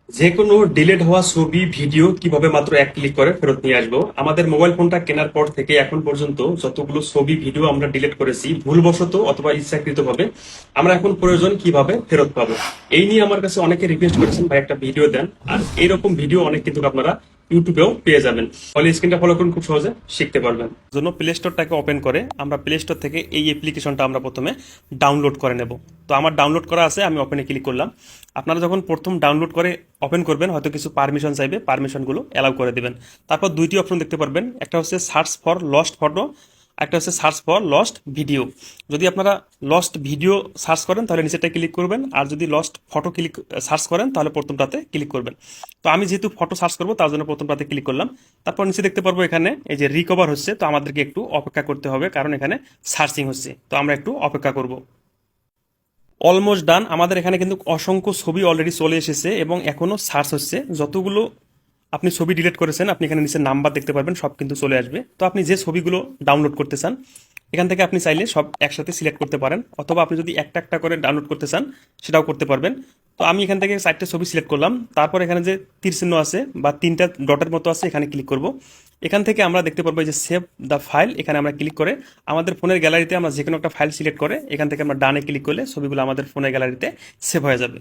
যে কোনো ডিলিট হওয়া ছবি ভিডিও কিভাবে মাত্র এক ক্লিক করে ফেরত নিয়ে আসবো। আমাদের মোবাইল ফোনটা কেনার পর থেকে এখন পর্যন্ত যতগুলো ছবি ভিডিও আমরা ডিলিট করেছি ভুলবশত অথবা ইচ্ছাকৃত ভাবে, আমরা এখন প্রয়োজন কিভাবে ফেরত পাবো এই নিয়ে আমার কাছে অনেকে রিকোয়েস্ট করেছেন, ভাই একটা ভিডিও দেন। আর এরকম ভিডিও অনেক কিন্তু আপনারা ইউটিউবেও পেয়ে যাবেন। ফলে স্ক্রিনটা ফলো করুন, খুব সহজে শিখতে পারবেন। জন্য প্লে স্টোরটাকে ওপেন করে আমরা প্লে স্টোর থেকে এই অ্যাপ্লিকেশনটা আমরা প্রথমে ডাউনলোড করে নেব। তো আমার ডাউনলোড করা আছে, আমি ওপেনে ক্লিক করলাম। আপনারা যখন প্রথম ডাউনলোড করে ওপেন করবেন হয়তো কিছু পারমিশন চাইবে, পারমিশনগুলো অ্যালাউ করে দিবেন। তারপর দুইটি অপশন দেখতে পারবেন, একটা হচ্ছে সার্চ ফর লস্ট ফটো, একটা হচ্ছে সার্চ ফর লস্ট ভিডিও। যদি আপনারা লস্ট ভিডিও সার্চ করেন তাহলে নিচেরটা ক্লিক করবেন, আর যদি লস্ট ফটো ক্লিক সার্চ করেন তাহলে প্রথমটাতে ক্লিক করবেন। তো আমি যেহেতু ফটো সার্চ করবো তার জন্য প্রথমটাতে ক্লিক করলাম। তারপর নিচে দেখতে পারবো এখানে এই যে রিকভার হচ্ছে, তো আমাদেরকে একটু অপেক্ষা করতে হবে কারণ এখানে সার্চিং হচ্ছে, তো আমরা একটু অপেক্ষা করব। অলমোস্ট ডান, আমাদের এখানে কিন্তু অসংখ্য ছবি অলরেডি চলে এসেছে এবং এখনো সার্চ হচ্ছে। যতগুলো আপনি ছবি ডিলিট করেছেন আপনি এখানে নিচে নাম্বার দেখতে পারবেন, সব কিন্তু চলে আসবে। তো আপনি যে ছবিগুলো ডাউনলোড করতে চান এখান থেকে আপনি চাইলে সব একসাথে সিলেক্ট করতে পারেন, অথবা আপনি যদি একটা একটা করে ডাউনলোড করতে চান সেটাও করতে পারবেন। তো আমি এখান থেকে 4টে ছবি সিলেক্ট করলাম, তারপর এখানে যে তীর চিহ্ন আছে বা 3টা ডটের মতো আছে এখানে ক্লিক করব। এখান থেকে আমরা দেখতে পারবো এই যে সেভ দ্য ফাইল, এখানে আমরা ক্লিক করে আমাদের ফোনের গ্যালারিতে আমরা যে কোনো একটা ফাইল সিলেক্ট করে এখান থেকে আমরা ডানে ক্লিক করলে ছবিগুলো আমাদের ফোনের গ্যালারিতে সেভ হয়ে যাবে।